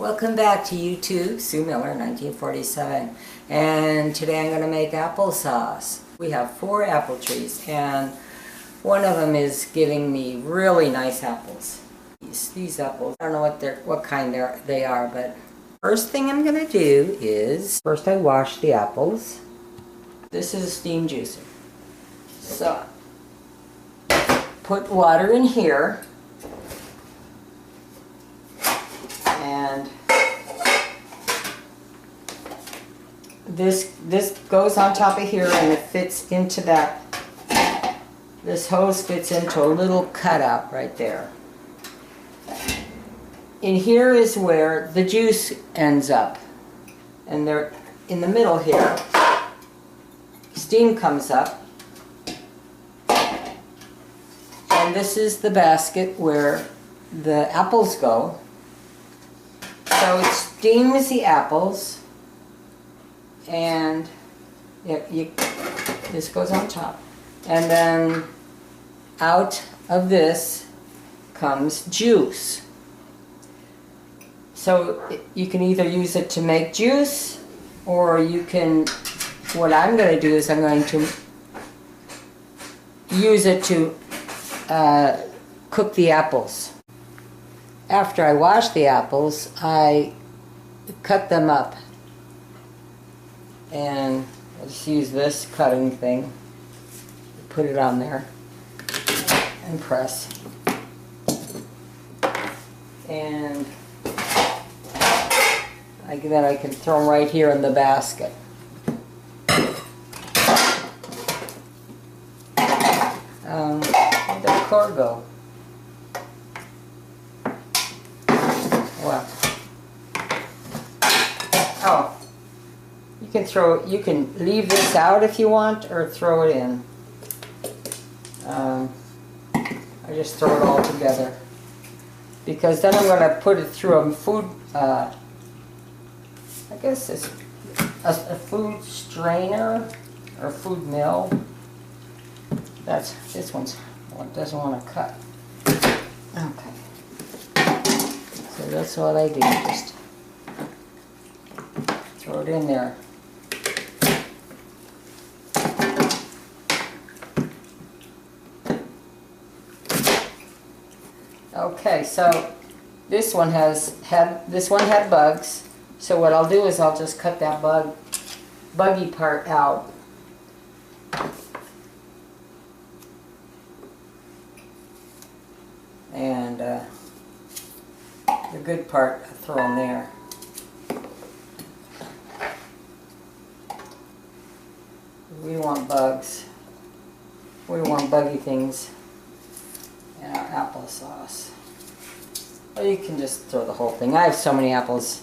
Welcome back to YouTube, Sue Miller, 1947, and today I'm going to make applesauce. We have 4 apple trees, and one of them is giving me really nice apples. These apples, I don't know what kind they are, but first thing I'm going to do is, first I wash the apples. This is a steam juicer. So, put water in here. And this goes on top of here, and it fits into that. This hose fits into a little cutout right there. In here is where the juice ends up, and there in the middle here, steam comes up, and this is the basket where the apples go. So it steams the apples, and this goes on top. And then out of this comes juice. So you can either use it to make juice, or you can, what I'm going to do is I'm going to use it to cook the apples. After I wash the apples, I cut them up, and I'll just use this cutting thing, put it on there, and press. And then I can throw them right here in the basket. Where'd the cord go? Well, oh, you can leave this out if you want, or throw it in. I just throw it all together, because then I'm going to put it through a food, I guess it's a food strainer or food mill. This one's doesn't want to cut. Okay. So that's what I do, just throw it in there. Okay, so this one had bugs. So what I'll do is I'll just cut that buggy part out. And the good part I throw in there. We don't want bugs. We don't want buggy things in our applesauce. Or you can just throw the whole thing. I have so many apples,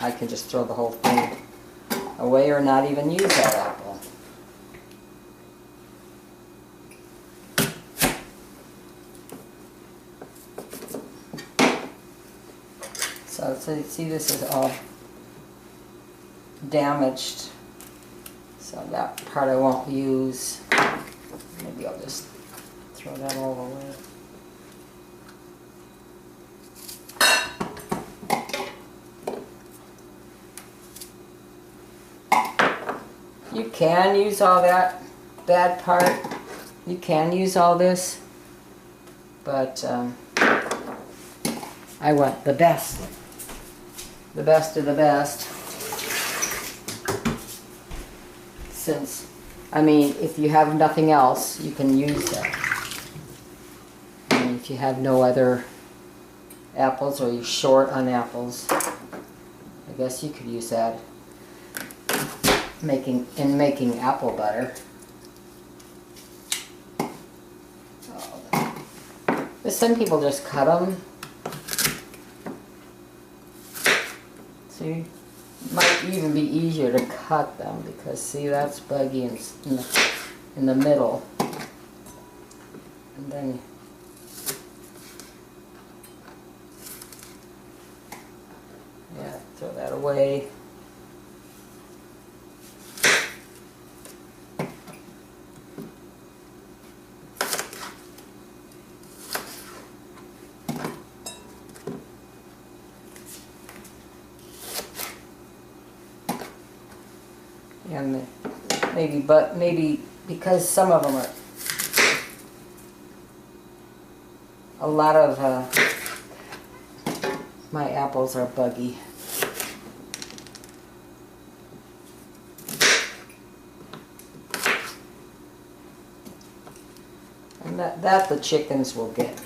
I can just throw the whole thing away, or not even use that apple. So see, this is all damaged, so that part I won't use. Maybe I'll just throw that all away. You can use all that bad part. You can use all this, but I want the best. The best of the best. Since, I mean, if you have nothing else, you can use that. I mean, if you have no other apples, or you're short on apples, I guess you could use that in making apple butter. Some people just cut them. See, it might even be easier to cut them, because see, that's buggy in the middle, and then throw that away. And maybe because some of them are, a lot of my apples are buggy. And that the chickens will get.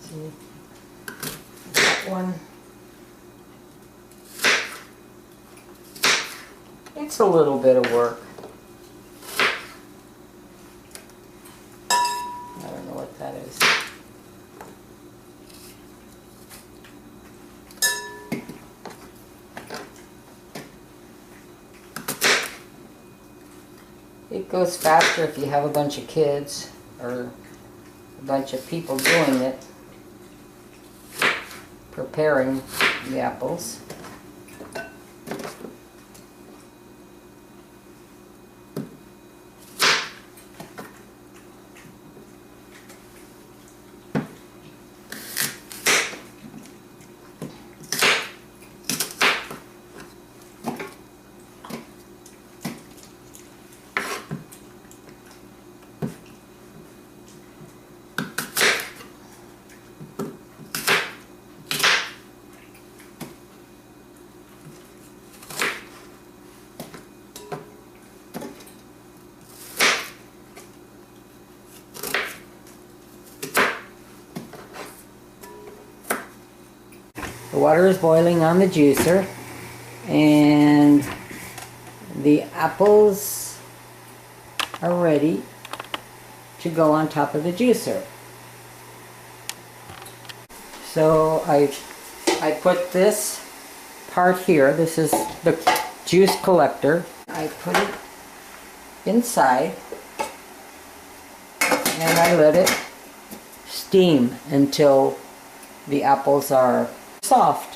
See, that one. It's a little bit of work. I don't know what that is. It goes faster if you have a bunch of kids or a bunch of people doing it, preparing the apples. The water is boiling on the juicer, and the apples are ready to go on top of the juicer. So I put this part here, this is the juice collector. I put it inside and I let it steam until the apples are soft.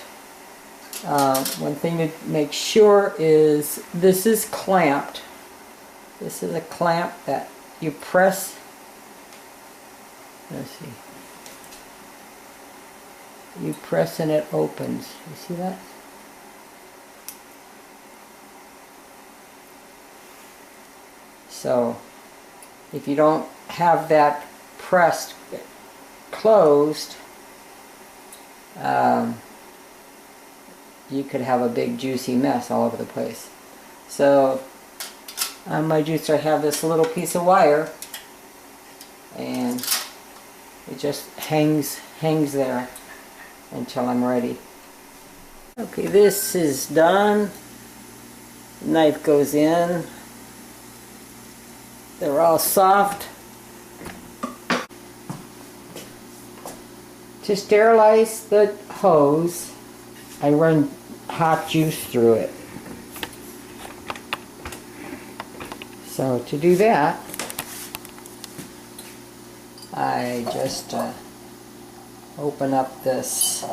One thing to make sure is this is clamped. This is a clamp that you press. Let's see. You press and it opens. You see that? So if you don't have that pressed closed, you could have a big juicy mess all over the place. So on my juicer I have this little piece of wire, and it just hangs there until I'm ready. Okay, this is done. The knife goes in. They're all soft. To sterilize the hose, I run hot juice through it. So to do that, I just open up this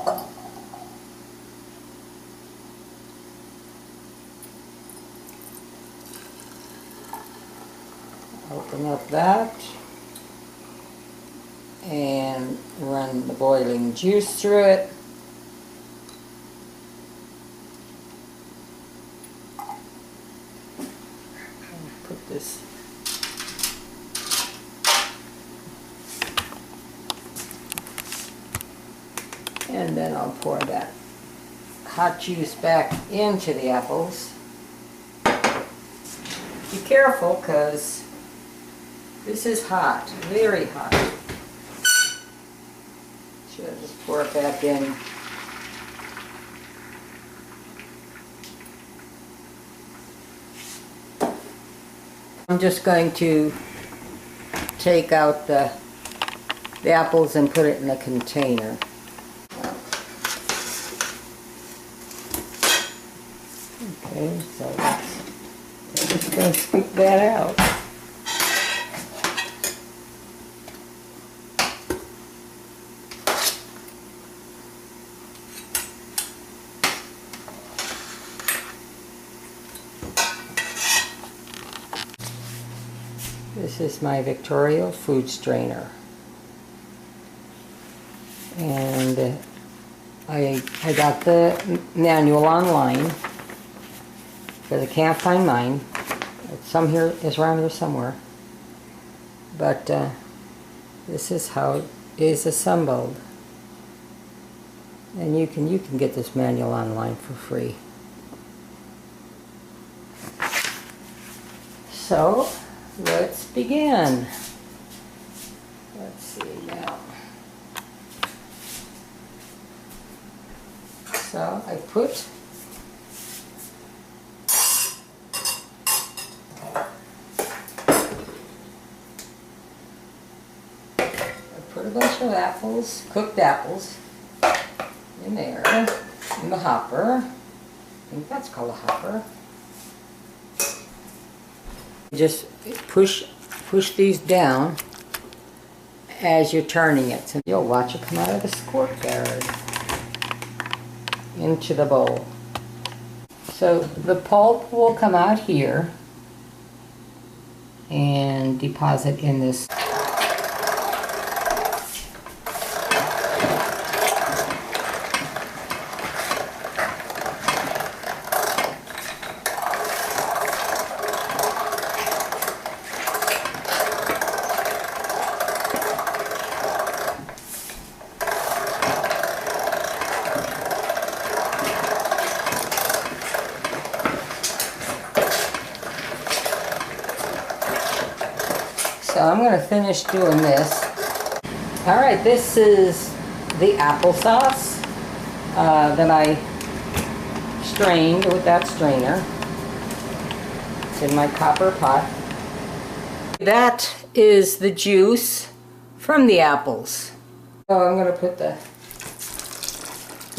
that and run the boiling juice through it. Put this and then I'll pour that hot juice back into the apples. Be careful because this is hot, very hot. Should I just pour it back in? I'm just going to take out the apples and put it in a container. Okay, so I'm just going to scoop that out. This is my Victoria food strainer, and I got the manual online, because I can't find mine. It's around here somewhere. But this is how it is assembled. And you can get this manual online for free. So let's begin. Let's see now. So I put a bunch of apples, cooked apples, in there, in the hopper. I think that's called a hopper. Just push these down as you're turning it. So you'll watch it come out of the squirt guard into the bowl. So the pulp will come out here and deposit in this. So I'm going to finish doing this. Alright, this is the applesauce that I strained with that strainer. It's in my copper pot. That is the juice from the apples. So I'm going to put the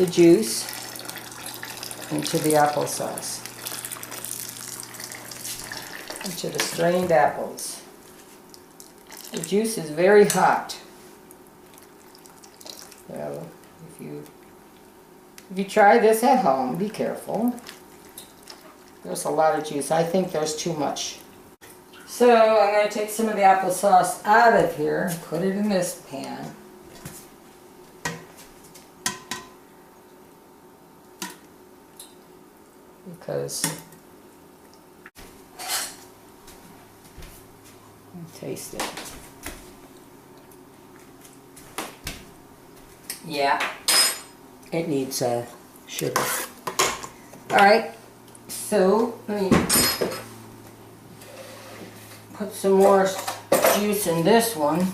juice into the applesauce. Into the strained apples. The juice is very hot. So if you try this at home, be careful. There's a lot of juice. I think there's too much. So I'm going to take some of the applesauce out of here and put it in this pan. Because taste it. Yeah, it needs sugar. Alright, so let me put some more juice in this one.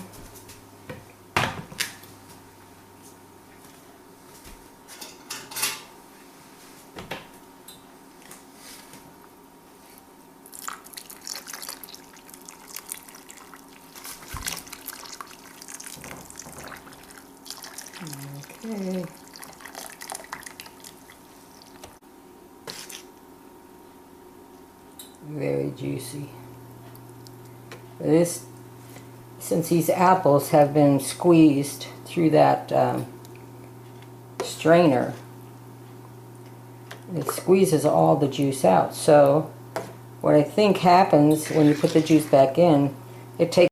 Okay. Very juicy. This, since these apples have been squeezed through that strainer, it squeezes all the juice out. So what I think happens when you put the juice back in, it takes